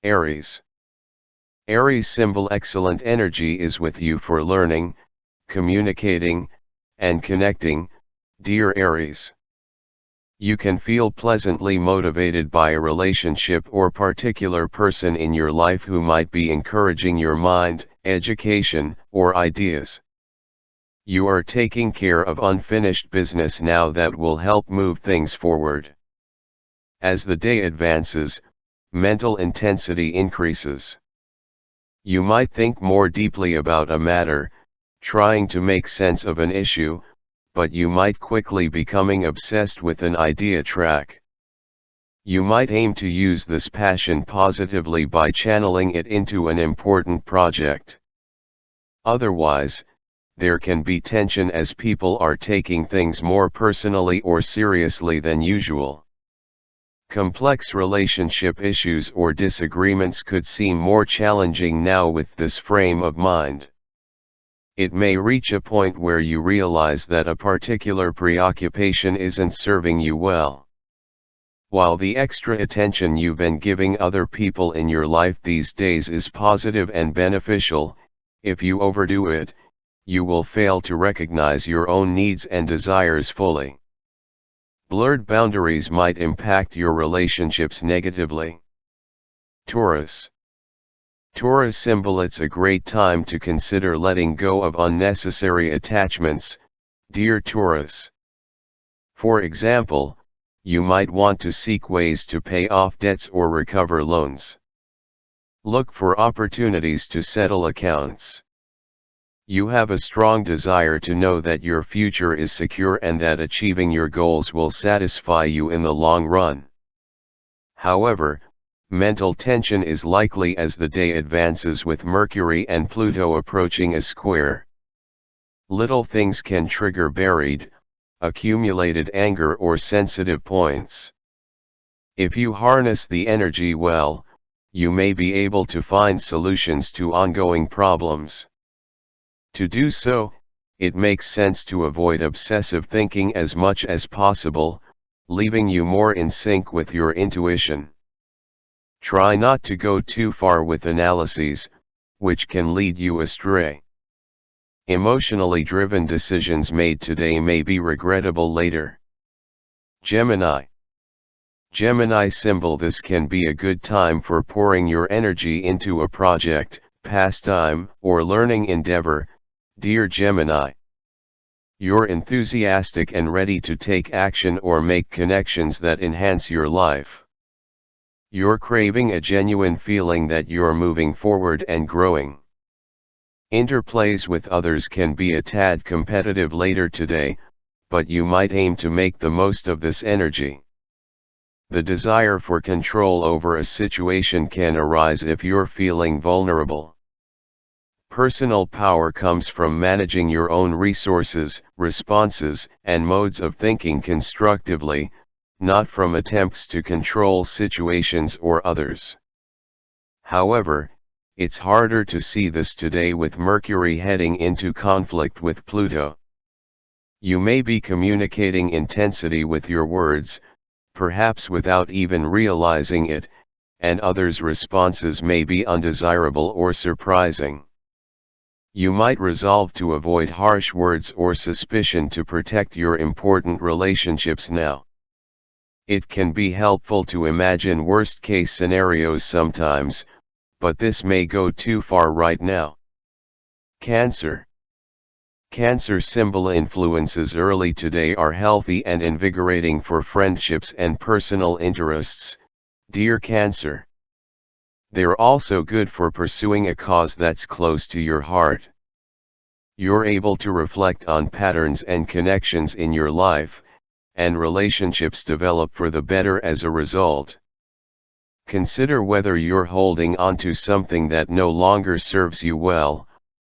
Aries. Aries symbol: excellent energy is with you for learning, communicating, and connecting, dear Aries. You can feel pleasantly motivated by a relationship or particular person in your life who might be encouraging your mind, education, or ideas. You are taking care of unfinished business now that will help move things forward. As the day advances, mental intensity increases. You might think more deeply about a matter, trying to make sense of an issue, but you might quickly becoming obsessed with an idea track. You might aim to use this passion positively by channeling it into an important project. Otherwise, there can be tension as people are taking things more personally or seriously than usual. Complex relationship issues or disagreements could seem more challenging now with this frame of mind. It may reach a point where you realize that a particular preoccupation isn't serving you well. While the extra attention you've been giving other people in your life these days is positive and beneficial, if you overdo it, you will fail to recognize your own needs and desires fully. Blurred boundaries might impact your relationships negatively. Taurus. Taurus symbol: it's a great time to consider letting go of unnecessary attachments, dear Taurus. For example, you might want to seek ways to pay off debts or recover loans. Look for opportunities to settle accounts. You have a strong desire to know that your future is secure and that achieving your goals will satisfy you in the long run. However, mental tension is likely as the day advances with Mercury and Pluto approaching a square. Little things can trigger buried, accumulated anger or sensitive points. If you harness the energy well, you may be able to find solutions to ongoing problems. To do so, it makes sense to avoid obsessive thinking as much as possible, leaving you more in sync with your intuition. Try not to go too far with analyses, which can lead you astray. Emotionally driven decisions made today may be regrettable later. Gemini. Gemini symbol: this can be a good time for pouring your energy into a project, pastime, or learning endeavor, dear Gemini. You're enthusiastic and ready to take action or make connections that enhance your life. You're craving a genuine feeling that you're moving forward and growing. Interplays with others can be a tad competitive later today, but you might aim to make the most of this energy. The desire for control over a situation can arise if you're feeling vulnerable. Personal power comes from managing your own resources, responses, and modes of thinking constructively, not from attempts to control situations or others. However, it's harder to see this today with Mercury heading into conflict with Pluto. You may be communicating intensity with your words, perhaps without even realizing it, and others' responses may be undesirable or surprising. You might resolve to avoid harsh words or suspicion to protect your important relationships now. It can be helpful to imagine worst-case scenarios sometimes, but this may go too far right now. Cancer. Cancer symbol: influences early today are healthy and invigorating for friendships and personal interests, dear Cancer. They're also good for pursuing a cause that's close to your heart. You're able to reflect on patterns and connections in your life, and relationships develop for the better as a result. Consider whether you're holding on to something that no longer serves you well,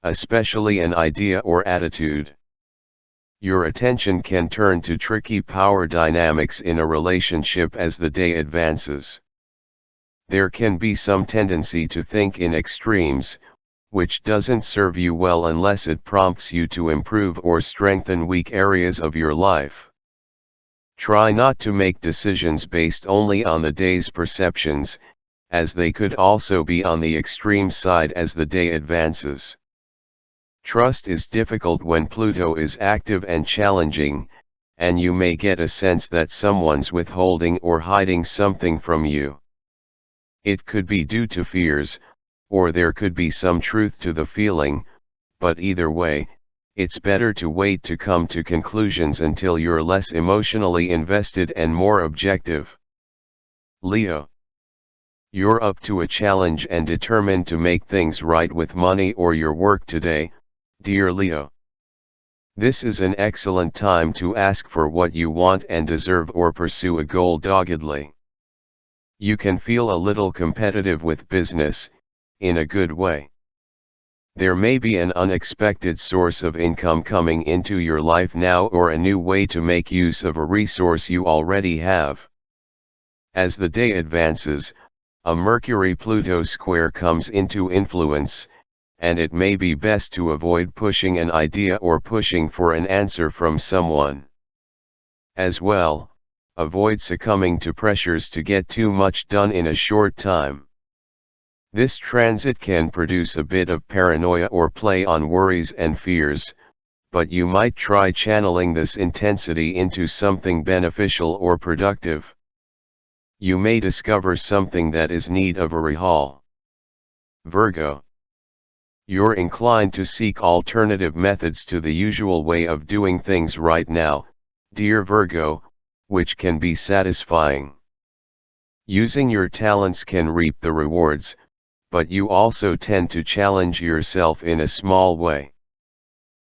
especially an idea or attitude. Your attention can turn to tricky power dynamics in a relationship as the day advances. There can be some tendency to think in extremes, which doesn't serve you well unless it prompts you to improve or strengthen weak areas of your life. Try not to make decisions based only on the day's perceptions, as they could also be on the extreme side as the day advances. Trust is difficult when Pluto is active and challenging, and you may get a sense that someone's withholding or hiding something from you. It could be due to fears, or there could be some truth to the feeling, but either way, it's better to wait to come to conclusions until you're less emotionally invested and more objective. Leo. You're up to a challenge and determined to make things right with money or your work today, dear Leo. This is an excellent time to ask for what you want and deserve or pursue a goal doggedly. You can feel a little competitive with business, in a good way. There may be an unexpected source of income coming into your life now or a new way to make use of a resource you already have. As the day advances, a Mercury-Pluto square comes into influence, and it may be best to avoid pushing an idea or pushing for an answer from someone. As well, avoid succumbing to pressures to get too much done in a short time. This transit can produce a bit of paranoia or play on worries and fears, but you might try channeling this intensity into something beneficial or productive. You may discover something that is in need of a rehaul. Virgo. You're inclined to seek alternative methods to the usual way of doing things right now, dear Virgo, which can be satisfying. Using your talents can reap the rewards, but you also tend to challenge yourself in a small way.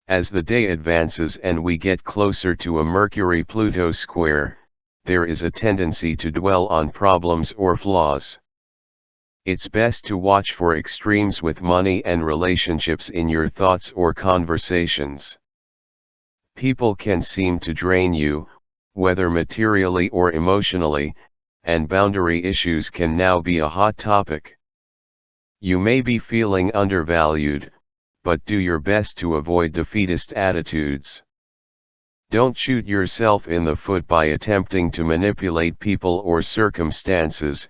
As the day advances and we get closer to a Mercury-Pluto square, there is a tendency to dwell on problems or flaws. It's best to watch for extremes with money and relationships in your thoughts or conversations. People can seem to drain you, whether materially or emotionally, and boundary issues can now be a hot topic. You may be feeling undervalued, but do your best to avoid defeatist attitudes. Don't shoot yourself in the foot by attempting to manipulate people or circumstances,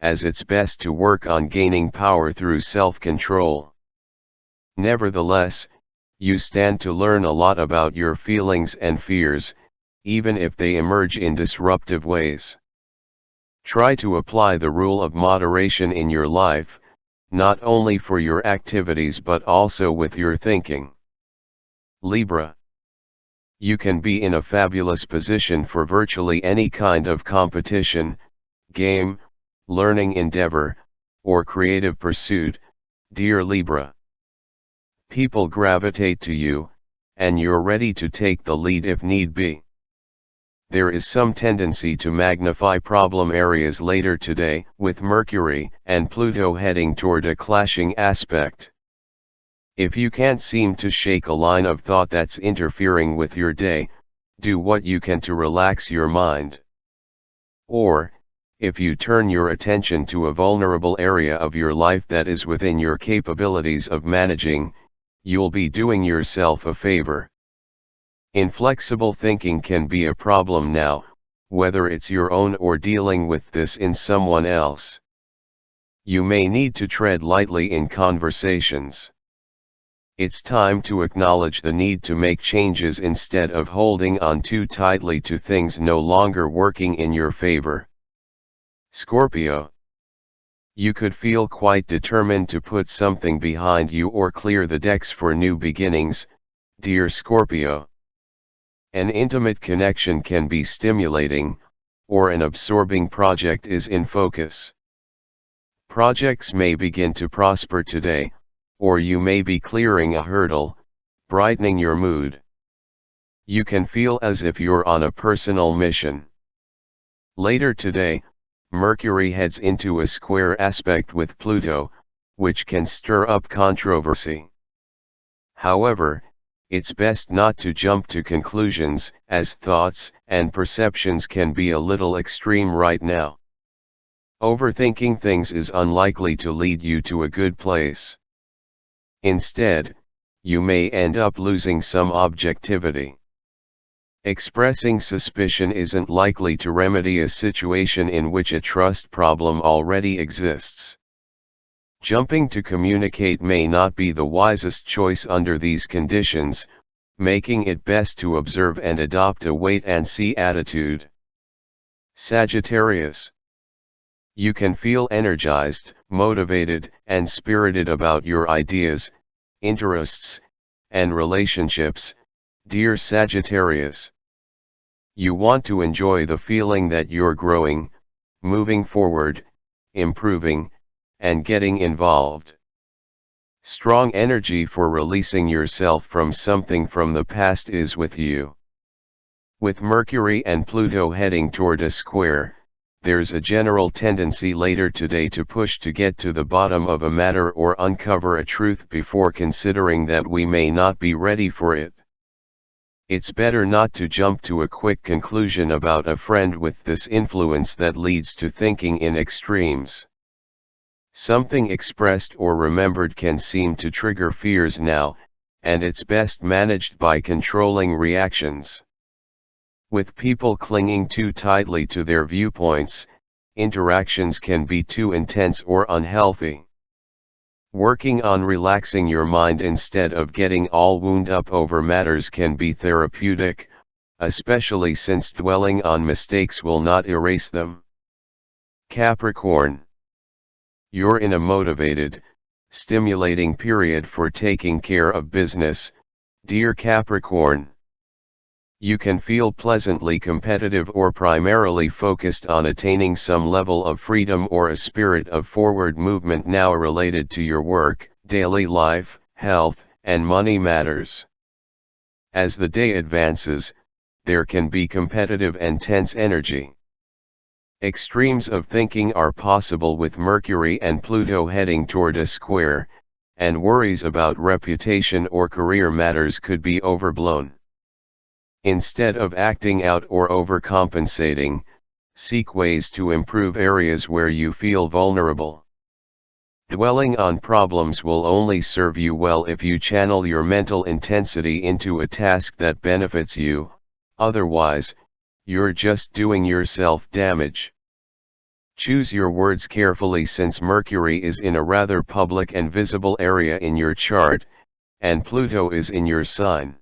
as it's best to work on gaining power through self-control. Nevertheless, you stand to learn a lot about your feelings and fears, even if they emerge in disruptive ways. Try to apply the rule of moderation in your life, not only for your activities but also with your thinking. Libra. You can be in a fabulous position for virtually any kind of competition, game, learning endeavor, or creative pursuit, dear Libra. People gravitate to you, and you're ready to take the lead if need be. There is some tendency to magnify problem areas later today, with Mercury and Pluto heading toward a clashing aspect. If you can't seem to shake a line of thought that's interfering with your day, do what you can to relax your mind. Or, if you turn your attention to a vulnerable area of your life that is within your capabilities of managing, you'll be doing yourself a favor. Inflexible thinking can be a problem now, whether it's your own or dealing with this in someone else. You may need to tread lightly in conversations. It's time to acknowledge the need to make changes instead of holding on too tightly to things no longer working in your favor. Scorpio. You could feel quite determined to put something behind you or clear the decks for new beginnings, dear Scorpio. An intimate connection can be stimulating, or an absorbing project is in focus. Projects may begin to prosper today, or you may be clearing a hurdle, brightening your mood. You can feel as if you're on a personal mission. Later today, Mercury heads into a square aspect with Pluto, which can stir up controversy. However, it's best not to jump to conclusions, as thoughts and perceptions can be a little extreme right now. Overthinking things is unlikely to lead you to a good place. Instead, you may end up losing some objectivity. Expressing suspicion isn't likely to remedy a situation in which a trust problem already exists. Jumping to communicate may not be the wisest choice under these conditions, making it best to observe and adopt a wait-and-see attitude. Sagittarius. You can feel energized, motivated, and spirited about your ideas, interests, and relationships, dear Sagittarius. You want to enjoy the feeling that you're growing, moving forward, improving, and getting involved. Strong energy for releasing yourself from something from the past is with you. With Mercury and Pluto heading toward a square, there's a general tendency later today to push to get to the bottom of a matter or uncover a truth before considering that we may not be ready for it. It's better not to jump to a quick conclusion about a friend with this influence that leads to thinking in extremes. Something expressed or remembered can seem to trigger fears now, and it's best managed by controlling reactions. With people clinging too tightly to their viewpoints, interactions can be too intense or unhealthy. Working on relaxing your mind instead of getting all wound up over matters can be therapeutic, especially since dwelling on mistakes will not erase them. Capricorn. You're in a motivated, stimulating period for taking care of business, dear Capricorn. You can feel pleasantly competitive or primarily focused on attaining some level of freedom or a spirit of forward movement now related to your work, daily life, health, and money matters. As the day advances, there can be competitive and tense energy. Extremes of thinking are possible with Mercury and Pluto heading toward a square, and worries about reputation or career matters could be overblown. Instead of acting out or overcompensating, seek ways to improve areas where you feel vulnerable. Dwelling on problems will only serve you well if you channel your mental intensity into a task that benefits you, otherwise, you're just doing yourself damage. Choose your words carefully since Mercury is in a rather public and visible area in your chart, and Pluto is in your sign.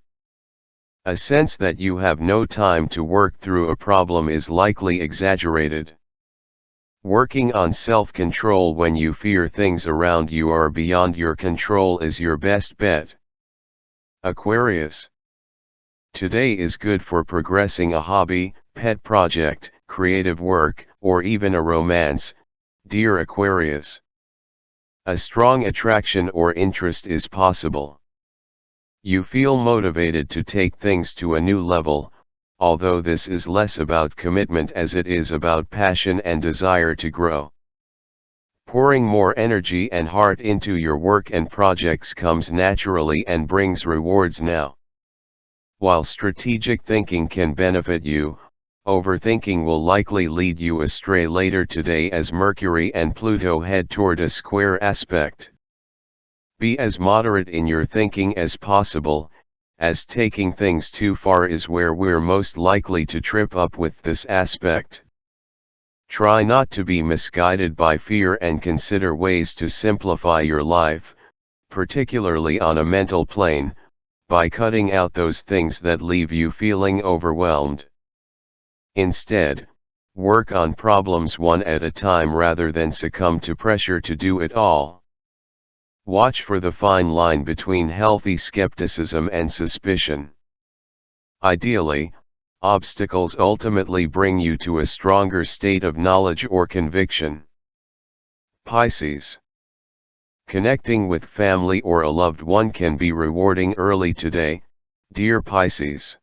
A sense that you have no time to work through a problem is likely exaggerated. Working on self-control when you fear things around you are beyond your control is your best bet. Aquarius. Today is good for progressing a hobby, pet project, creative work, or even a romance, dear Aquarius. A strong attraction or interest is possible. You feel motivated to take things to a new level, although this is less about commitment as it is about passion and desire to grow. Pouring more energy and heart into your work and projects comes naturally and brings rewards now. While strategic thinking can benefit you, overthinking will likely lead you astray later today as Mercury and Pluto head toward a square aspect. Be as moderate in your thinking as possible, as taking things too far is where we're most likely to trip up with this aspect. Try not to be misguided by fear and consider ways to simplify your life, particularly on a mental plane, by cutting out those things that leave you feeling overwhelmed. Instead, work on problems one at a time rather than succumb to pressure to do it all. Watch for the fine line between healthy skepticism and suspicion. Ideally, obstacles ultimately bring you to a stronger state of knowledge or conviction. Pisces. Connecting with family or a loved one can be rewarding early today, dear Pisces.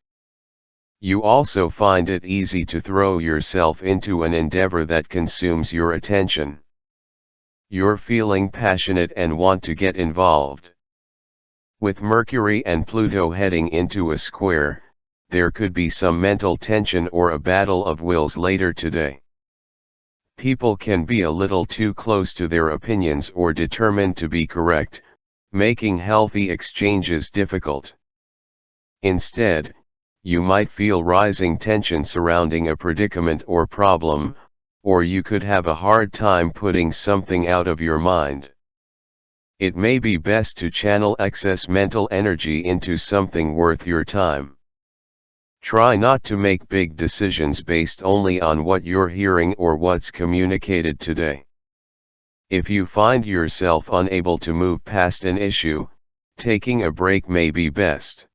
You also find it easy to throw yourself into an endeavor that consumes your attention. You're feeling passionate and want to get involved. With Mercury and Pluto heading into a square, there could be some mental tension or a battle of wills later today. People can be a little too close to their opinions or determined to be correct, making healthy exchanges difficult. Instead, You might feel rising tension surrounding a predicament or problem, or you could have a hard time putting something out of your mind. It may be best to channel excess mental energy into something worth your time. Try not to make big decisions based only on what you're hearing or what's communicated today. If you find yourself unable to move past an issue, taking a break may be best.